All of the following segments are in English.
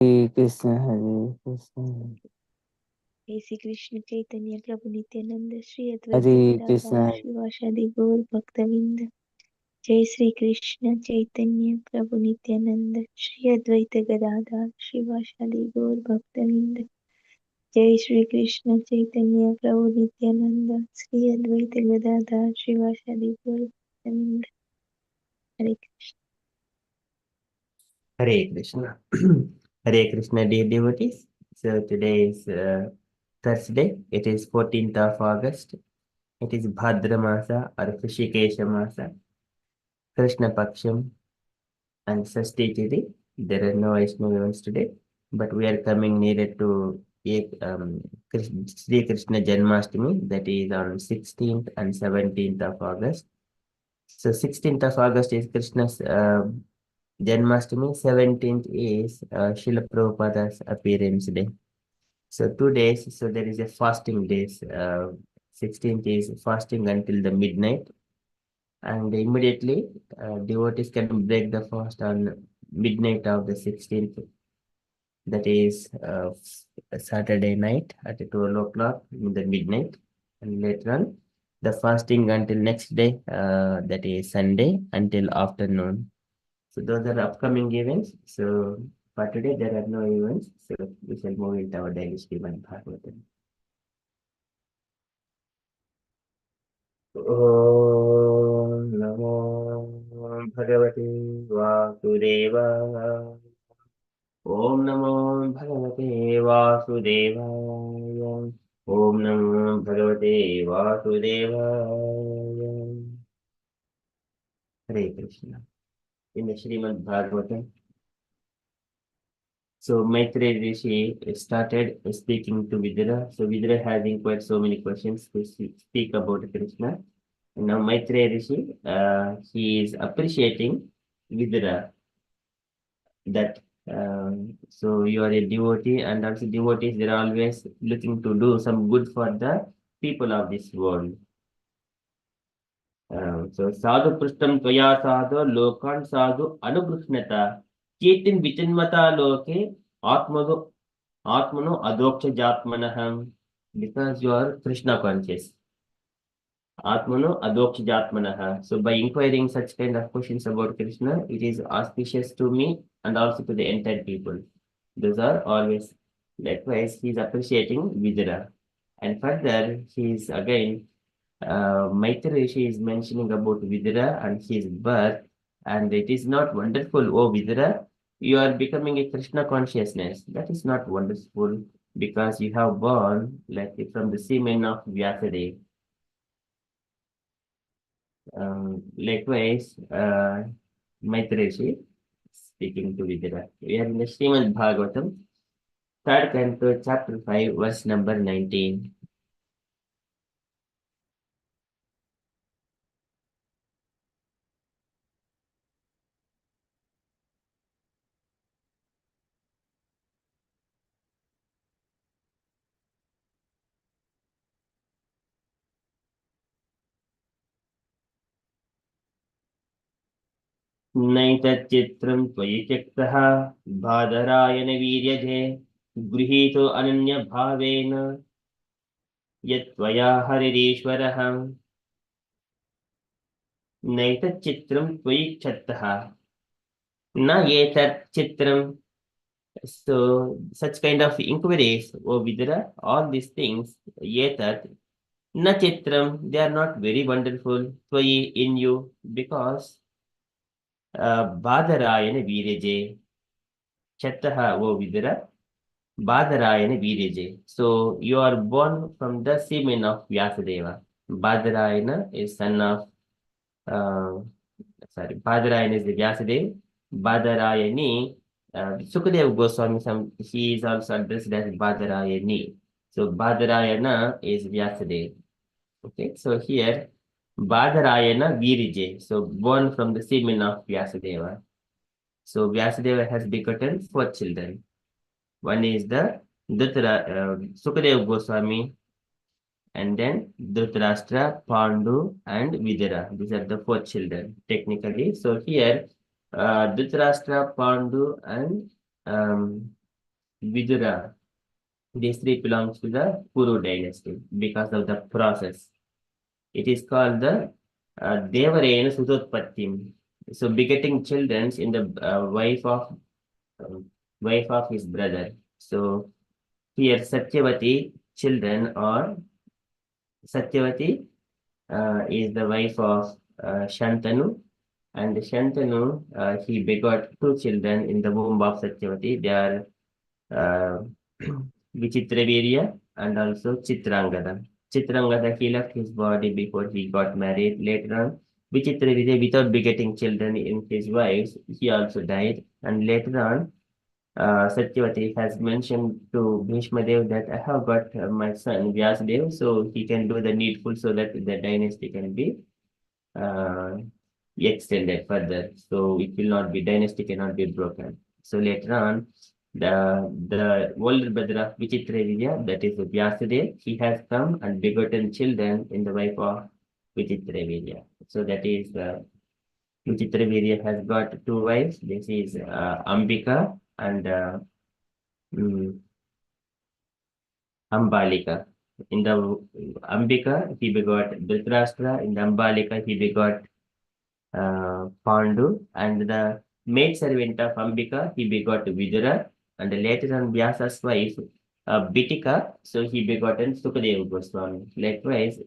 Hare Krishna, Hare Krishna, जय श्री कृष्ण चैतन्य प्रभु Nityanand Shri Advaita Hare Gadadhar Krishna, श्रीवासादि गौर भक्तविंद। जय श्री कृष्ण चैतन्य प्रभु नित्यानंद श्री अद्वैत गदाधर श्रीवासादि गौर भक्तविंद। जय श्री कृष्ण चैतन्य प्रभु नित्यानंद श्री अद्वैत गदाधर श्रीवासादि गौर भक्तविंद। हरे Krishna. Hare Krishna. Hare Krishna, dear devotees. So today is Thursday. It is 14th of August. It is Bhadra Masa or Krishikesha Masa, Krishna Paksham and Sasti Tithi. There are no Vaishnava events today, but we are coming nearer to Sri Krishna Janmashtami, that is on 16th and 17th of August. So 16th of August is Krishna's Janmashtami, 17th is Srila Prabhupada's appearance day. So 2 days, so there is a fasting days. 16th is fasting until the midnight, and immediately devotees can break the fast on midnight of the 16th. That is Saturday night at 12 o'clock in the midnight, and later on the fasting until next day, that is Sunday until afternoon. So those are upcoming events. So for today, there are no events. So we shall move into our daily Srimad Bhagavatam. Om Namo Bhagavate Vasudevaya. Om Namo Bhagavate Vasudevaya. Om Namo Bhagavate Vasudevaya. Hare Krishna. In the Srimad Bhagavatam, so Maitreya Rishi started speaking to Vidura. So Vidura has inquired so many questions to speak about Krishna. And now Maitreya Rishi, he is appreciating Vidura that so you are a devotee, and also devotees, they're always looking to do some good for the people of this world. So sadhu prishtam tvaya sadhu lokan sadhu anuprishnata ketin vichinmata loke atmano atmano adoksha jatmanaham, because you are Krishna conscious. Atmano adoksha jatmanaha. So by inquiring such kind of questions about Krishna, it is auspicious to me and also to the entire people. Those are always, likewise he is appreciating Vidura. And further he is again Maitreya Rishi is mentioning about Vidura and his birth, and it is not wonderful, oh Vidura, you are becoming a Krishna consciousness. That is not wonderful because you have born like from the semen of Vyasadeva. Likewise, Maitreya Rishi speaking to Vidura. We are in the Srimad Bhagavatam, third canto, chapter 5, verse number 19. नैतच्चित्रं त्वयि त्यक्तः बादरायण वीर्यजे गृहीतो अनन्यभावेन यत्त्वया हरिरीश्वरः नैतच्चित्रं त्वयि क्षतः न एतत् चित्रं. So such kind of inquiries, O Vidura, all these things, etat, na chitram, they are not very wonderful, tvayi, in you, because badarayana viraje, chataha, O Vidura, badarayana viraje. So you are born from the semen of Vyasadeva. Badarayana is son of, uh, Badarayana is the Vyasadeva. Badarayani, Sukadeva Goswami, he is also addressed as Badarayani. So Badarayana is Vyasadeva. Okay, so here Badarayana Virije, so born from the semen of Vyasadeva. So Vyasadeva has begotten 4 children. One is the Sukadeva Goswami, and then Dhritarashtra, Pandu, and Vidura. These are the 4 children technically. So here, Dhritarashtra, Pandu, and Vidura. These three belongs to the Kuru dynasty because of the process. It is called the Devarayana Sutotpattim. So begetting children in the um, wife of his brother. So here Satyavati children or Satyavati is the wife of Shantanu, and Shantanu he begot two children in the womb of Satyavati. They are uh, Vichitravirya and also Chitrangada. Chitrangada, he left his body before he got married. Later on, Vichitravirya, without begetting children in his wives, he also died. And later on, Satyavati has mentioned to Bhishma Dev that I have got my son Vyasadev, so he can do the needful so that the dynasty can be uh, extended further. So it will not be dynasty cannot be broken. So later on, the older brother of Vichitravirya, that is Vyasadeva, he has come and begotten children in the wife of Vichitravirya. So that is Vichitravirya has got two wives. This is Ambika and mm, Ambalika. In the Ambika, he begot Dhritarashtra. In the Ambalika, he begot Pandu, and the maid servant of Ambika, he begot Vidura, and later on Vyasa's wife, Bitika, so he begotten Sukadeva Goswami. Likewise,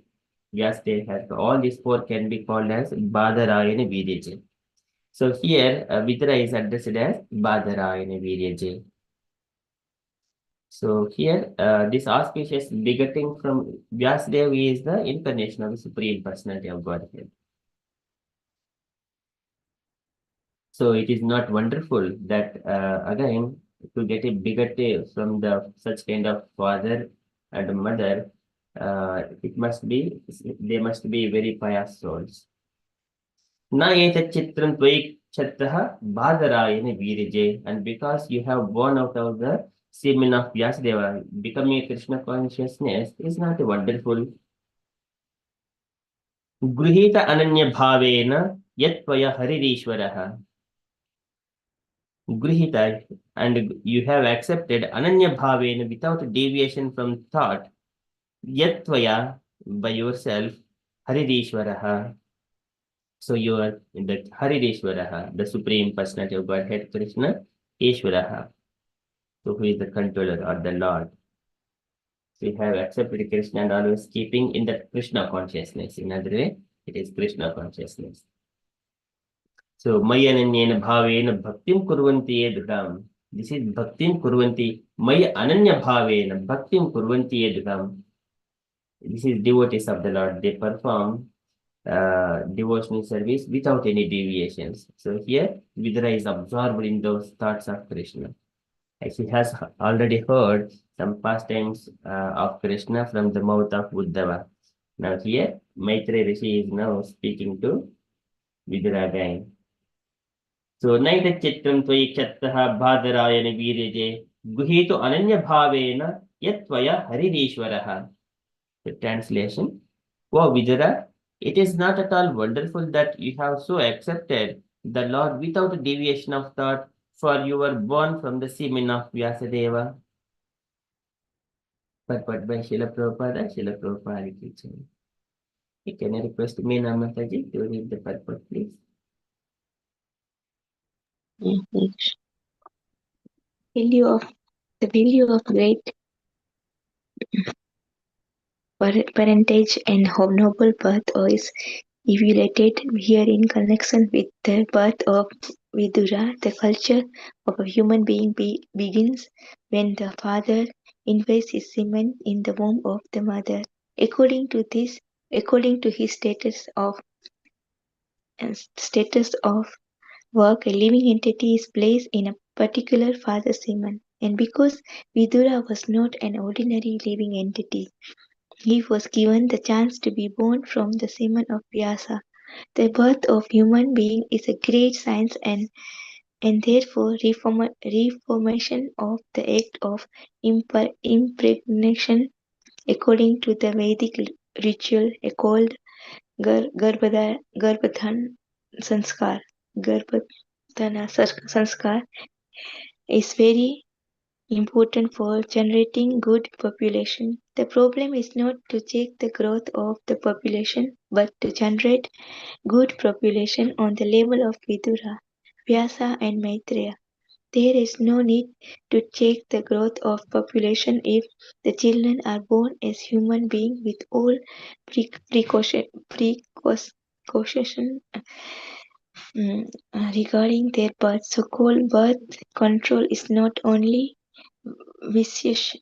Vyasadeva has all these four can be called as Badarayana Viryaja. So here, Vidura is addressed as Badarayana Viryaja. So here, this auspicious begetting from Vyasadeva is the incarnation of the Supreme Personality of Godhead. So it is not wonderful that again to get a begetted from the such kind of father and mother, it must be they must be very pious souls. Na etachitram tvaikshattah bhadarayana virije, and because you have born out of the semen of Vyasadeva, becoming a Krishna consciousness is not wonderful. Gruhita ananya bhavena yatvaya haririshwaraha. Grihita, and you have accepted Ananya Bhavena without deviation from thought, Yatvaya by yourself, Haririshwaraha. So you are in the Haririshwaraha, the Supreme Personality of Godhead Krishna, Ishwaraha. So who is the controller or the Lord? So you have accepted Krishna and always keeping in the Krishna consciousness. In other way, it is Krishna consciousness. So Mayananyena Bhavena Bhaktim Kurvanti Edudam. This is Bhaktim Kurvanti. Maya Ananya Bhavena Bhaktim Kurvanti Edudam. This is devotees of the Lord. They perform devotional service without any deviations. So here Vidura is absorbed in those thoughts of Krishna. As he has already heard some pastimes of Krishna from the mouth of Uddhava. Now here Maitreya Rishi is now speaking to Vidura again. So naita chitram tvaikshattah bhadarayana viryaje guhito ananya bhavena yatvaya haririshwaraha. The translation. Oh Vidura, it is not at all wonderful that you have so accepted the Lord without a deviation of thought, for you were born from the semen of Vyasadeva. Purport by Srila Prabhupada, Srila Prabhupada teaching. Can I request Meena Mataji to read the purport, please? Value of the value of great parentage and noble birth is evaluated here in connection with the birth of Vidura. The culture of a human being begins when the father invests his semen in the womb of the mother. According to his status of work, a living entity is placed in a particular father's semen. And because Vidura was not an ordinary living entity, he was given the chance to be born from the semen of Vyasa. The birth of human being is a great science and therefore reformation of the act of impregnation according to the Vedic ritual called Garbhadhan Sanskar. Garbhadhana Sanskar is very important for generating good population. The problem is not to check the growth of the population, but to generate good population on the level of Vidura, Vyasa and Maitreya. There is no need to check the growth of population if the children are born as human beings with all precaution regarding their birth. So-called birth control is not only vicious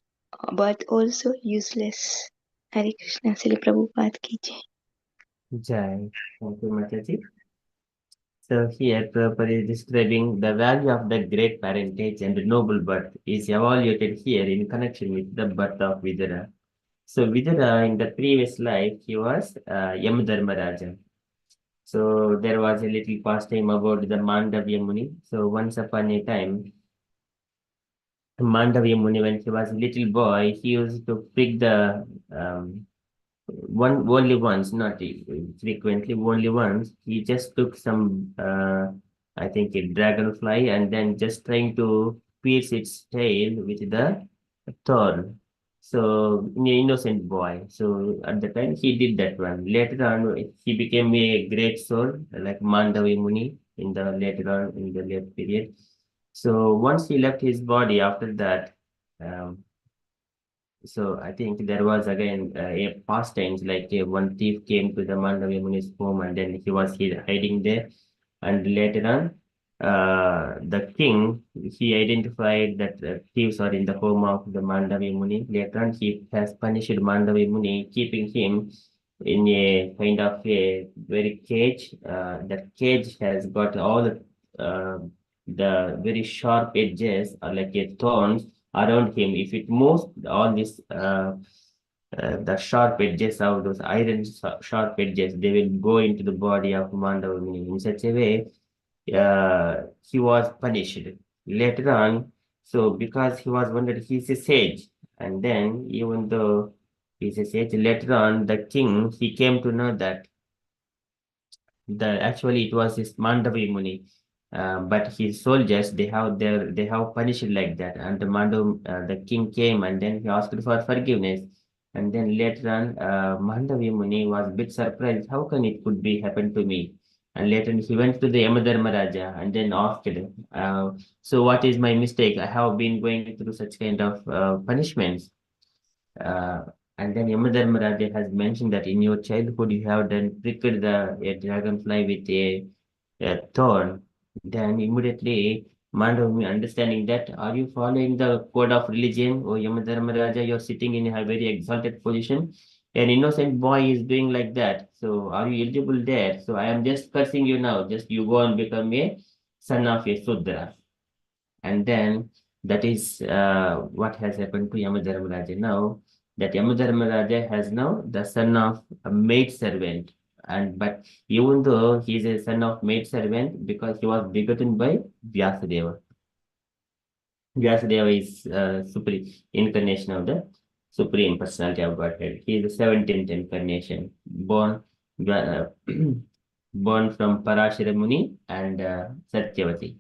but also useless. Hare Krishna, Srila Prabhupada ki jai. Jai. Thank you, Mataji. So here Prabhupada is describing the value of the great parentage and noble birth is evaluated here in connection with the birth of Vidura. So Vidura in the previous life, he was Yamadharmaraja. So there was a little pastime about the Mandavya Muni. So once upon a time, Mandavya Muni, when he was a little boy, he used to pick the one only once, not frequently, only once. He just took some, I think, a dragonfly, and then just trying to pierce its tail with the thorn. So, an innocent boy. So, at the time, he did that one. Later on, he became a great soul, like Mandavi Muni in the later on in the late period. So, once he left his body, after that, um, so I think there was again a pastimes like one thief came to the Mandavya Muni's home and then he was hiding there. And later on, the king, he identified that thieves are in the home of the Mandavya Muni. Later on, he has punished Mandavya Muni, keeping him in a kind of a very cage. That cage has got all the very sharp edges, like a thorns around him. If it moves, all this the sharp edges of those iron sharp edges, they will go into the body of Mandavamuni in such a way. He was punished later on. So because he was wondered, he's a sage, and then even though he's a sage, later on the king he came to know that the actually it was his Mandavi Muni, but his soldiers they have punished like that, and the king came and then he asked for forgiveness, and then later on Mandavi Muni was a bit surprised, how can it could be happen to me, and later he went to the Yamadharmaraja and then asked, so what is my mistake? I have been going through such kind of punishments. Uh, and then Yamadharmaraja has mentioned that in your childhood you have done pricked a dragonfly with a thorn. Then immediately Mandavami understanding that, are you following the code of religion? Oh Yamadharmaraja, you're sitting in a very exalted position. An innocent boy is doing like that. So are you eligible there? So I am just cursing you now. Just you go and become a son of a Sudra. And then that is what has happened to Yamadharmaraja now. That Yamadharmaraja has now the son of a maid servant. And but even though he is a son of maid servant, because he was begotten by Vyasadeva. Vyasadeva is supreme incarnation of the Supreme Personality of Godhead. He is the 17th incarnation, uh, born from Parashara Muni and Satyavati.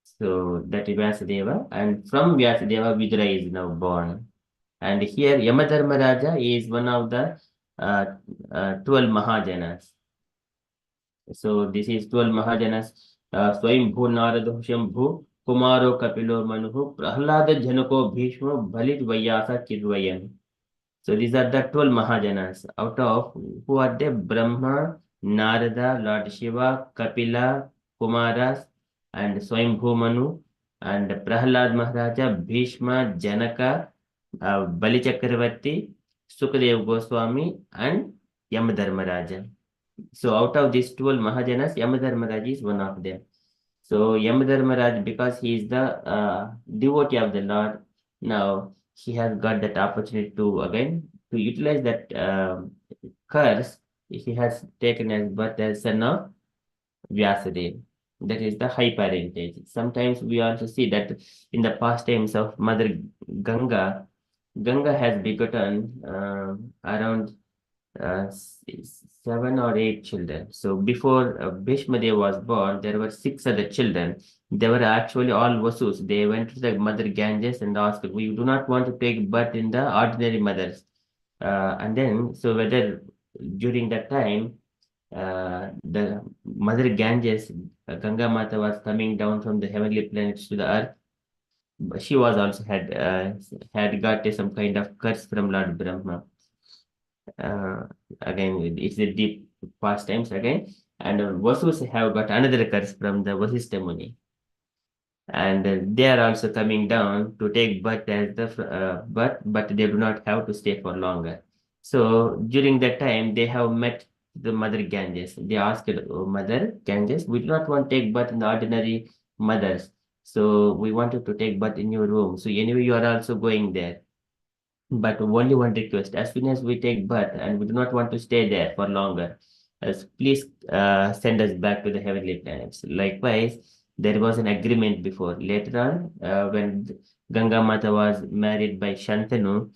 So that is Vyasadeva, and from Vyasadeva, Vidura is now born. And here Yamadharmaraja is one of the 12 Mahajanas. So this is 12 Mahajanas. Swayambhu Narada Shambhu Kumaro Kapilo Manuhu Prahlada Janako Bhishma Bhalit Vyasa Kidvayan. So these are the 12 Mahajanas, out of who are they? Brahma, Narada, Lord Shiva, Kapila, Kumaras, and Swayambhu Manu, and Prahlad Maharaja, Bhishma, Janaka, Bali Chakravarti, Sukadev Goswami, and Yamadharmaraja. So out of these 12 Mahajanas, Yamadharmaraja is one of them. So Yamadharmaraj, because he is the devotee of the Lord, now he has got that opportunity to again to utilize that curse. He has taken as birth as son of Vyasadeva. That is the high parentage. Sometimes we also see that in the past times of Mother Ganga, Ganga has begotten around seven or eight children. So before Bhishma Dev was born, there were six other children. They were actually all Vasus. They went to the mother Ganges and asked, "We do not want to take birth in the ordinary mothers." And then, so whether during that time, the mother Ganges, Ganga Mata was coming down from the heavenly planets to the earth. She was also had got some kind of curse from Lord Brahma. Uh, Again, it's a deep past times again. And Vasus have got another curse from the Vasistha Muni. And they are also coming down to take birth as the birth, but they do not have to stay for longer. So during that time, they have met the Mother Ganges. They asked, "Oh, Mother Ganges, we do not want to take birth in the ordinary mothers. So we wanted to take birth in your room. So anyway, you are also going there. But only one request, as soon as we take birth and we do not want to stay there for longer, please send us back to the heavenly planets." Likewise, there was an agreement before. Later on, when Ganga Mata was married by Shantanu,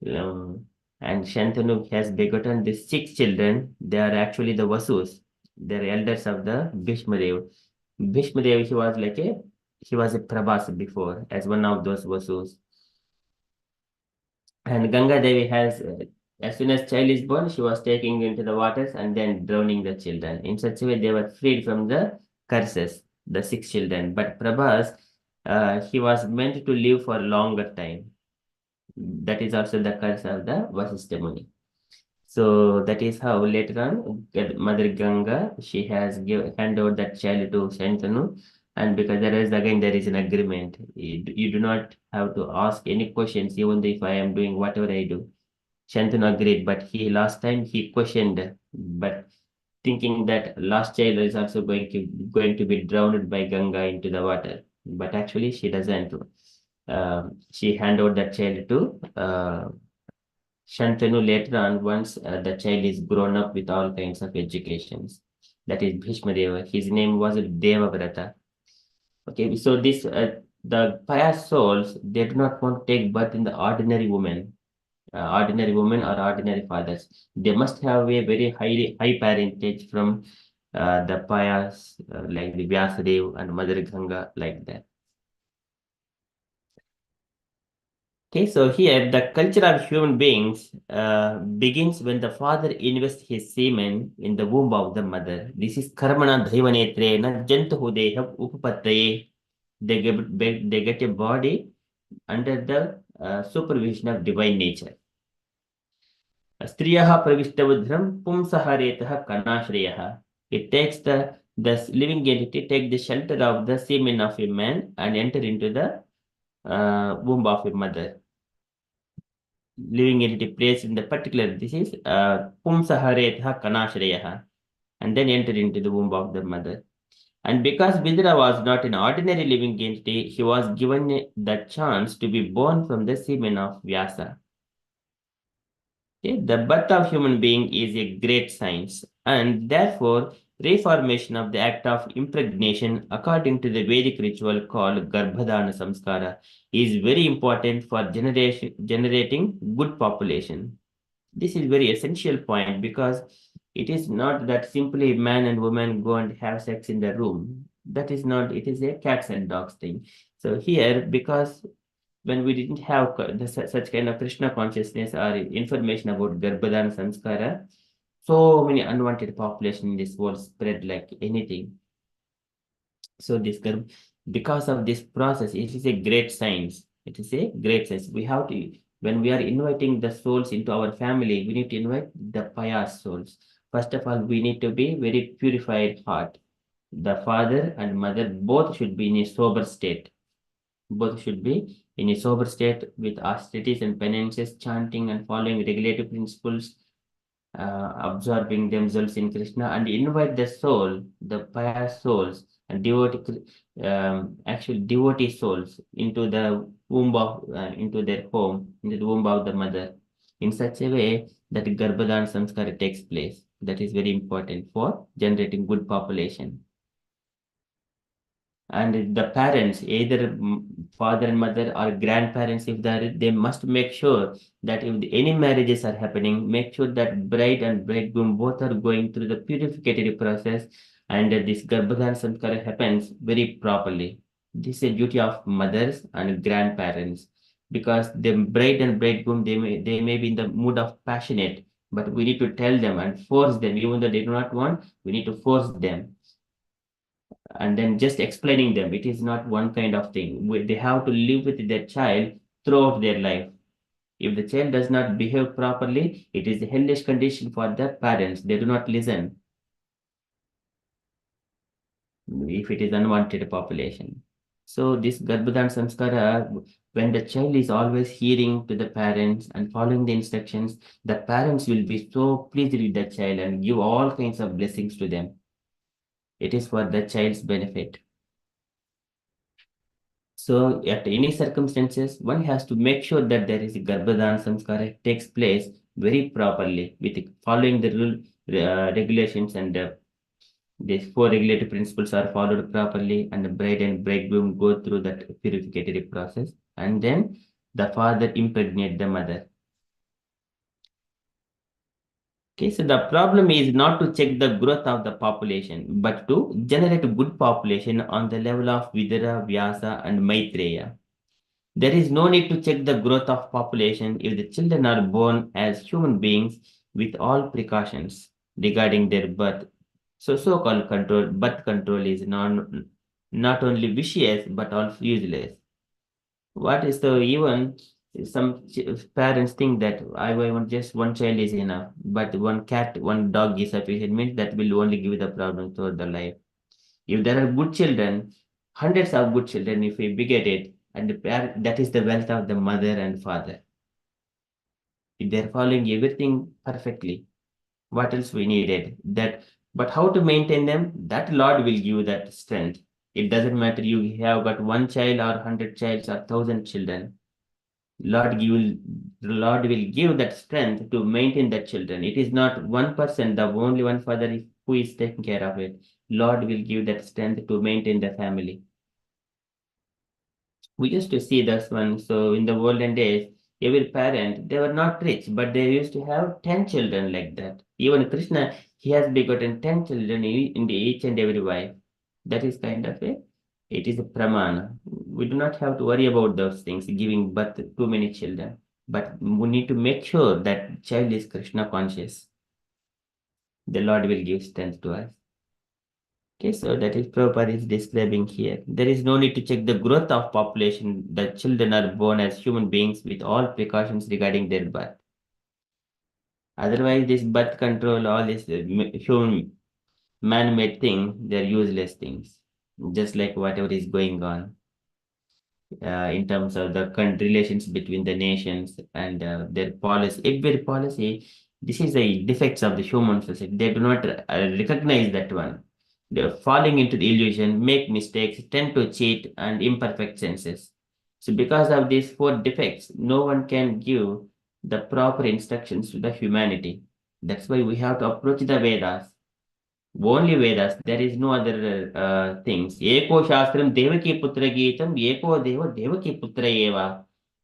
um, and Shantanu has begotten the six children. They are actually the Vasus. They're elders of the Bhishma Dev. Bhishma Dev, he was a Prabhas before as one of those Vasus. And Ganga Devi has, as soon as child is born, she was taking into the waters and then drowning the children. In such a way, they were freed from the curses, the six children. But Prabhas, he was meant to live for a longer time. That is also the curse of the Vasistha Muni. So that is how later on, Mother Ganga, she has hand over that child to Shantanu. And because there is an agreement. You do not have to ask any questions, even if I am doing whatever I do. Shantanu agreed, but he last time he questioned, but thinking that last child is also going to be drowned by Ganga into the water. But actually, she doesn't. She hand over that child to Shantanu later on once the child is grown up with all kinds of educations. That is Bhishma Deva. His name was Devavrata. Okay, so the pious souls, they do not want to take birth in the ordinary women or ordinary fathers. They must have a very high parentage from the pious, like the Vyasadeva and Mother Ganga, like that. Okay, so here the culture of human beings begins when the father invests his semen in the womb of the mother. This is karmana dhaivanetrena jantuhu deha upapattaye. They get a body under the supervision of divine nature. स्त्रियः प्रविष्टवध्रं पुंसहारेतः कणाश्रयः. It takes the living entity take the shelter of the semen of a man and enter into the womb of a mother. Living entity placed in the particular, this is pumsaharetha kanashrayah, and then enter into the womb of the mother. And because Vidura was not an ordinary living entity, he was given the chance to be born from the semen of Vyasa. Okay, the birth of human being is a great science, and therefore reformation of the act of impregnation according to the Vedic ritual called Garbhadana Samskara is very important for generating good population. This is very essential point because it is not that simply man and woman go and have sex in the room. That is not, it is a cats and dogs thing. So here, because when we didn't have such kind of Krishna consciousness or information about Garbhadana Sanskara, so many unwanted population in this world spread like anything. So because of this process, it is a great science. It is a great science. We have to, when we are inviting the souls into our family, we need to invite the pious souls. First of all, we need to be very purified heart. The father and mother both should be in a sober state. Both should be in a sober state with austerities and penances, chanting and following regulative principles, absorbing themselves in Krishna, and invite the soul, the pious souls, and actual devotee souls into the womb of, into their home, into the womb of the mother, in such a way that Garbhadan Samskara takes place. That is very important for generating good population. And the parents, either father and mother or grandparents, if they must make sure that if any marriages are happening, make sure that bride and bridegroom both are going through the purificatory process, and this Garbhodhan Sanskara happens very properly. This is a duty of mothers and grandparents, because the bride and bridegroom, they may be in the mood of passionate, but we need to tell them and force them, even though they do not want, we need to force them. And then just explaining them, it is not one kind of thing. They have to live with their child throughout their life. If the child does not behave properly, it is a hellish condition for the parents. They do not listen if it is unwanted population. So this Garbhodan Samskara, when the child is always hearing to the parents and following the instructions, the parents will be so pleased with the child and give all kinds of blessings to them. It is for the child's benefit. So at any circumstances, one has to make sure that there is a Garbhadan Samskara takes place very properly with following the rule, regulations, and these four regulatory principles are followed properly, and the bride and bridegroom go through that purificatory process, and then the father impregnate the mother. Okay, so the problem is not to check the growth of the population, but to generate a good population on the level of Vidura, Vyasa, and Maitreya. There is no need to check the growth of population if the children are born as human beings with all precautions regarding their birth. So so-called birth control is not only vicious but also useless. What is the even some parents think that I want just one child is enough, but one cat, one dog is sufficient, means that will only give the problem throughout the life. If there are good children, hundreds of good children, if we beget it, and that is the wealth of the mother and father. If they're following everything perfectly, what else we needed? That, but how to maintain them? That Lord will give that strength. It doesn't matter you have got one child or 100 childs or 1,000 children. Lord will give that strength to maintain that children. It is not one person, the only one father who is taking care of it. Lord will give that strength to maintain the family. We used to see this one. So in the olden days, every parent, they were not rich, but they used to have 10 children like that. Even Krishna, he has begotten 10 children in each and every wife. That is kind of it is a pramana. We do not have to worry about those things, giving birth to too many children. But we need to make sure that child is Krishna conscious. The Lord will give strength to us. Okay, so that is Prabhupada is describing here. There is no need to check the growth of population. The children are born as human beings with all precautions regarding their birth. Otherwise, this birth control, all this human man-made thing, they're useless things. Just like whatever is going on in terms of the relations between the nations and their policy. Every policy, this is the defects of the human society. They do not recognize that one. They're falling into the illusion, make mistakes, tend to cheat, and imperfect senses. So, because of these four defects, no one can give the proper instructions to the humanity. That's why we have to approach the Vedas. Only Vedas, there is no other things. Eko Shastram Devaki Putra Geetam, Eko Deva Devaki Putra Eva.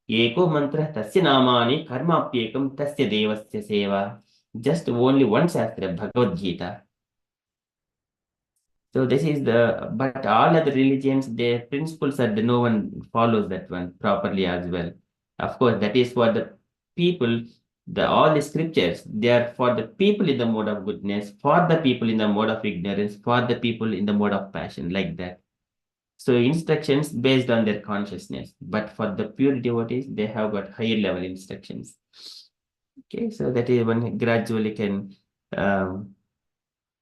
Eko Mantra Tasya Namani Karmapyekam Tasya Devasya Seva. Just only one Shastra, Bhagavad Gita. So this is but all other religions, their principles are no one follows that one properly as well. Of course, that is for the people, all the scriptures, they are for the people in the mode of goodness, for the people in the mode of ignorance, for the people in the mode of passion, like that. So instructions based on their consciousness, but for the pure devotees, they have got higher level instructions. Okay, so that is one gradually can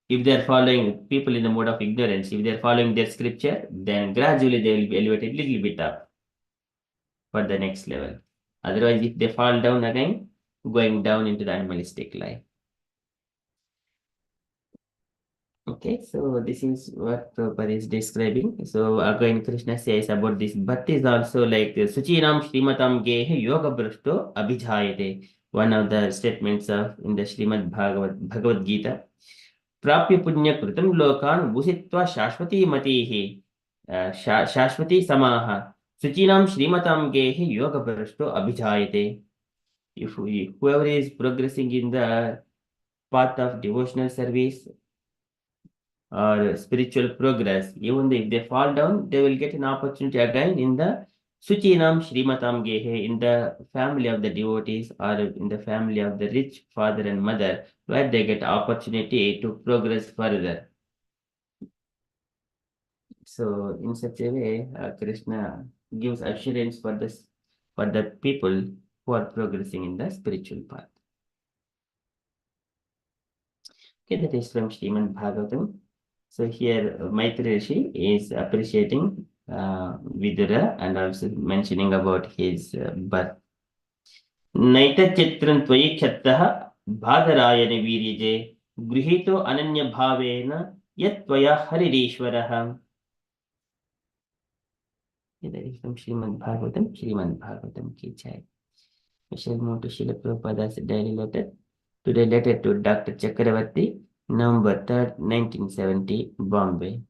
if they are following people in the mode of ignorance, if they are following their scripture, then gradually they will be elevated a little bit up for the next level. Otherwise, if they fall down again, going down into the animalistic life. Okay, so this is what Prabhupada is describing. So again, Krishna says about this, but is also like Suchinam Srimatam Gehe Yoga Brashto Abhijayate. One of the statements of in the Srimad Bhagavad Gita. प्राप्य पुण्य कृतम लोकान भूषित्वा शाश्वती मतिः शाश्वती समाः शुचीनां श्रीमतां गेः योगभ्रष्टो अभिजायते. If whoever is progressing in the path of devotional service or spiritual progress, even if they fall down, they will get an opportunity again in the Suchinam Srimatam Gehe, in the family of the devotees or in the family of the rich father and mother, where they get opportunity to progress further. So in such a way, Krishna gives assurance for this for the people who are progressing in the spiritual path. Okay, that is from Srimad Bhagavatam. So here Maitri Rishi is appreciating Vidura and also mentioning about his birth. नैतचित्रं त्वयि क्षत्तः बाधरायण वीर्यजे गृहीतो अनन्य भावेन यत्त्वया हरिरीश्वरः. That is from Srimad Bhagavatam ki jai. We shall move to Srila Prabhupada's daily letter. Today letter to Dr. Chakravarti, November 3rd, 1970, Bombay.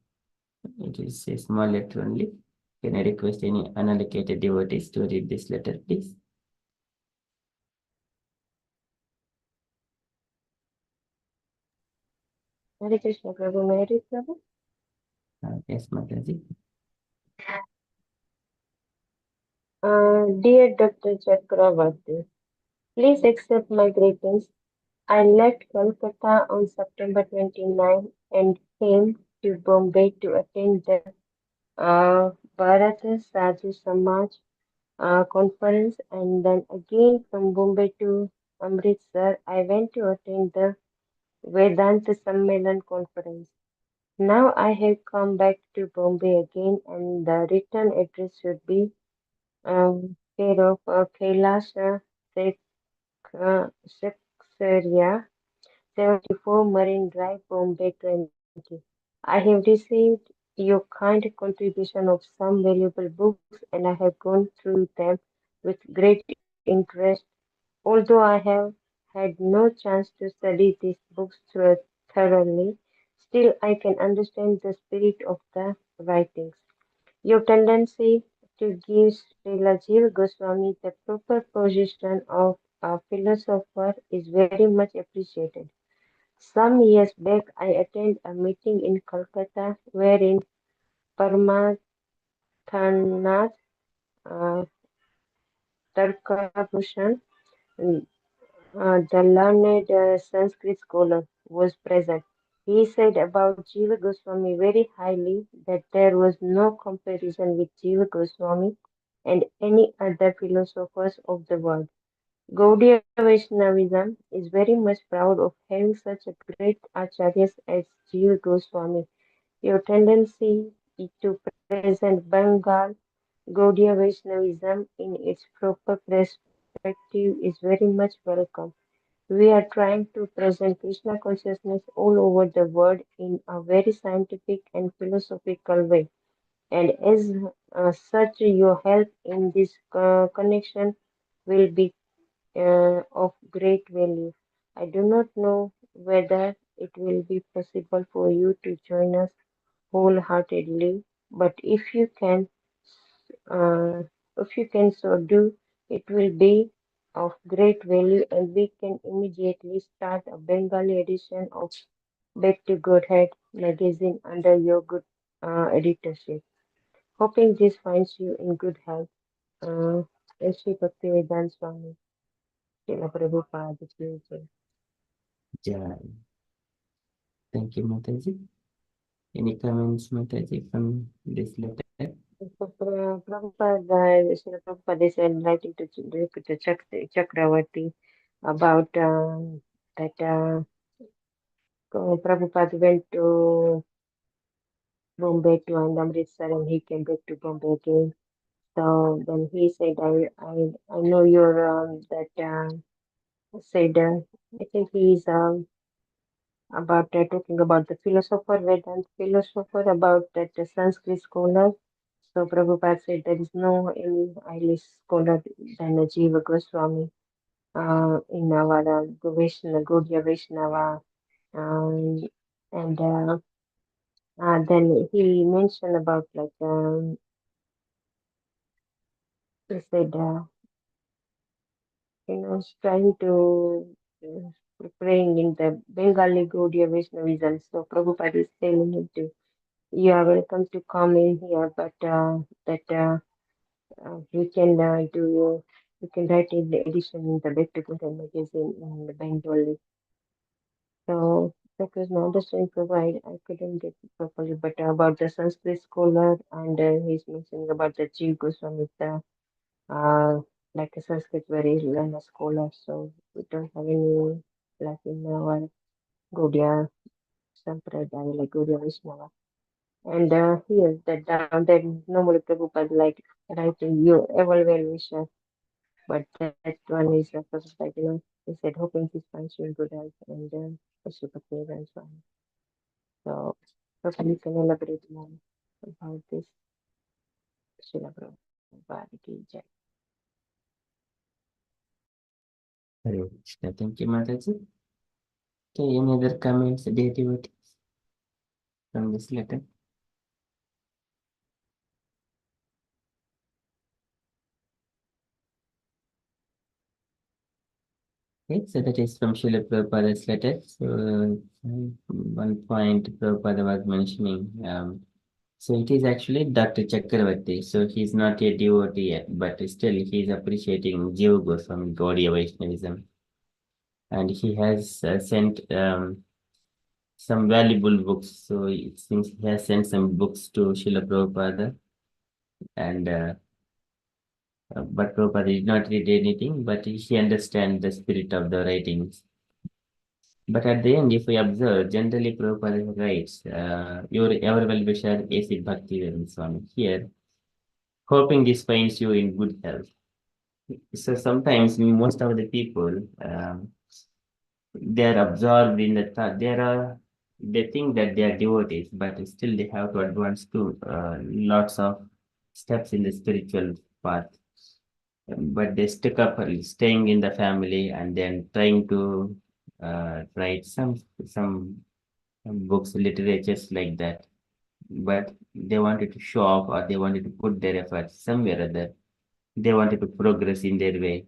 It is a small letter only. Can I request any unallocated devotees to read this letter, please? Hare Krishna Prabhu, may I read Prabhu? Yes, Mataji. Dear Dr. Chakravarti, please accept my greetings. I left Kolkata on September 29 and came to Bombay to attend the Bharat Sadhu Samaj conference, and then again from Bombay to Amritsar. I went to attend the Vedanta Sammelan conference. Now I have come back to Bombay again, and the return address should be care of Kailash Secretariat, 74 Marine Drive, Bombay 20. I have received your kind contribution of some valuable books and I have gone through them with great interest. Although I have had no chance to study these books thoroughly, still I can understand the spirit of the writings. Your tendency to give Srila Jiva Goswami the proper position of a philosopher is very much appreciated. Some years back, I attended a meeting in Kolkata wherein Paramahansa uh, Tarkabhushan, the learned Sanskrit scholar, was present. He said about Jiva Goswami very highly that there was no comparison with Jiva Goswami and any other philosophers of the world. Gaudiya Vaishnavism is very much proud of having such a great acharyas as Jiva Goswami. Your tendency to present Bengal Gaudiya Vaishnavism in its proper perspective is very much welcome. We are trying to present Krishna consciousness all over the world in a very scientific and philosophical way. And as such, your help in this connection will be of great value. I do not know whether it will be possible for you to join us wholeheartedly, but uh, if you can so do, it will be of great value, and we can immediately start a Bengali edition of Back to Godhead magazine under your good editorship. Hoping this finds you in good health. Uh, Sri Bhaktivedanta Swami, Srila Prabhupada Ki Jai. Jai. Thank you, Mataji. Any comments, Mataji, from this letter? So, Prabhupada, Srila Prabhupada is writing to Chakravarti about that Prabhupada went to Bombay to and Amritsar and he came back to Bombay again. So then he said, I know you're that said, I think he's about talking about the philosopher, Vedant philosopher, about that Sanskrit scholar. So Prabhupada said there is no any highly scholar than Jiva Goswami in our Vaishnava, Gaudiya Vaishnava, um, and Then he mentioned about like he said trying to praying in the Bengali Gaudiya Vaishnavism. So Prabhupada is telling him to, you are welcome to come in here, but that you can you can write in the edition in the Back to Good magazine in the Bengali. So that was my understanding provide. I couldn't get it properly, but about the Sanskrit scholar and he's mentioning about the Jeev Goswami, the like a Sanskrit very learned scholar. So we don't have any like in our Gaudiya Sampradaya, like Gaudiya Vaishnava. And here that down there normally Prabhupada like writing you ever well wishes, but that one is first like he said hoping he's finding good health and Pashupati and so on. So probably you can elaborate more about this. Srila Prabhupada ki jai. Hare Krishna. Thank you, Mataji. Okay, any other comments, dear devotees, from this letter? Okay, so that is from Srila Prabhupada's letter. So one point Prabhupada was mentioning, so it is actually Dr. Chakravarti. So he's not a devotee yet, but still he's appreciating Jiva Goswami, Gaudiya Vaishnavism. And he has sent some valuable books. So it seems he has sent some books to Srila Prabhupada. And but Prabhupada did not read anything, but he understands the spirit of the writings. But at the end, if we observe, generally Prabhupada writes, your ever well-wisher A.C. Bhaktivedanta Swami here, hoping this finds you in good health. So sometimes most of the people, they are absorbed in the thought. They think that they are devotees, but still they have to advance to lots of steps in the spiritual path. But they stick up staying in the family and then trying to write some books, literatures like that. But they wanted to show off or they wanted to put their efforts somewhere or other. They wanted to progress in their way.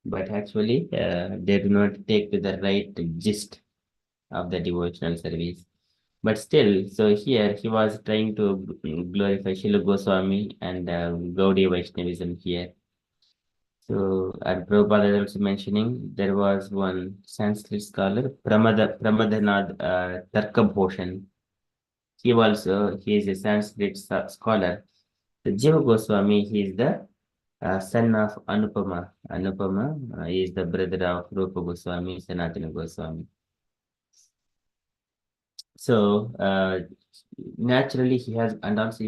But actually, they do not take to the right gist of the devotional service. But still, so here he was trying to glorify Srila Goswami and Gaudiya Vaishnavism here. So, and Prabhupada is also mentioning there was one Sanskrit scholar, Pramadhanad Tarkabhoshan. He is a Sanskrit scholar. The Jiva Goswami, he is the son of Anupama. Anupama is the brother of Rupa Goswami, Sanatana Goswami. So naturally he has, and also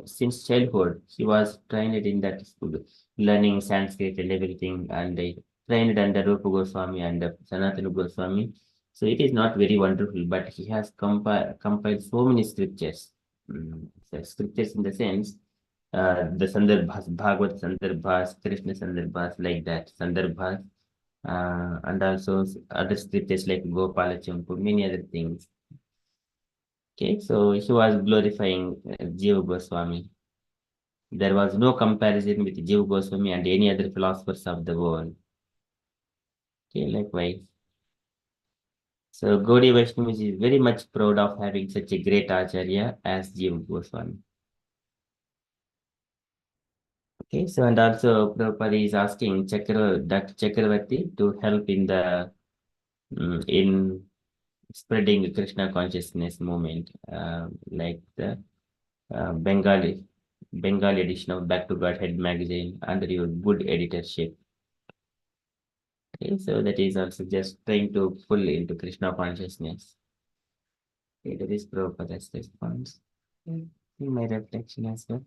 since childhood he was trained in that school, learning Sanskrit and everything, and they trained under Rupa Goswami and Sanatana Goswami. So it is not very wonderful, but he has compiled so many scriptures. So scriptures in the sense, the Sandarbhas, Bhagavad Sandarbhas, Krishna Sandarbhas, like that, Sandarbhas, and also other scriptures like Gopala Champu, many other things. Okay, so he was glorifying Jiva Goswami. There was no comparison with Jiva Goswami and any other philosophers of the world. Okay, likewise. So Gaudiya Vaishnavis is very much proud of having such a great Acharya as Jiva Goswami. Okay, so and also Prabhupada is asking Dr. Chakravarti to help in the in spreading Krishna consciousness movement, like the Bengali edition of Back to Godhead magazine under your good editorship. Okay, so that is also just trying to pull into Krishna consciousness. Okay, that is Prabhupada's response. In my reflection as well.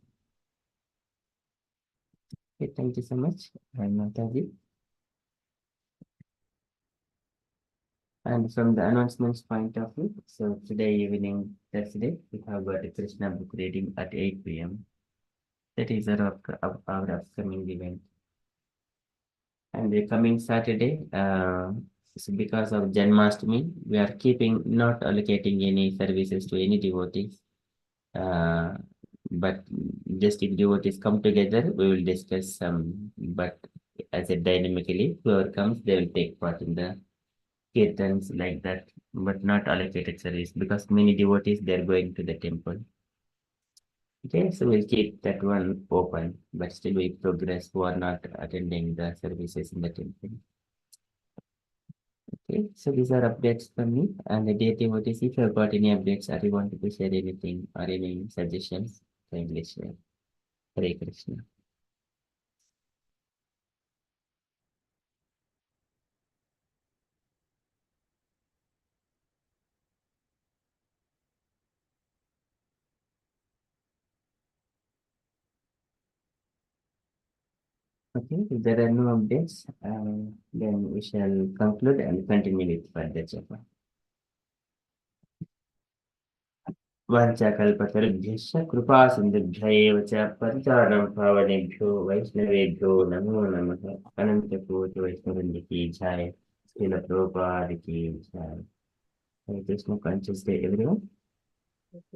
Okay, thank you so much, Mataji. And from the announcements point of view, so today evening, Thursday, we have got a Krishna book reading at 8 p.m. That is our upcoming event. And the coming Saturday, so because of Janmashtami, we are not allocating any services to any devotees. But just if devotees come together, we will discuss some. But as a dynamically, whoever comes, they will take part in the kirtans like that, but not allocated service because many devotees they're going to the temple. Okay, so we'll keep that one open, but still we progress who are not attending the services in the temple. Okay, so these are updates from me. And the dear devotees, if you have got any updates or you wanted to share anything or any suggestions, kindly share. Hare Krishna. Okay, if there are no updates, then we shall conclude and continue with further chapter. वाञ्छाकल्पतरुभ्यश्च कृपासिन्धुभ्य एव च पतितानां पावनेभ्यो वैष्णवेभ्यो नमो नमः अनन्तकोटि वैष्णववृन्द की जय श्रील प्रभुपाद की जय हरे कृष्ण कॉन्शियस डे एवरीवन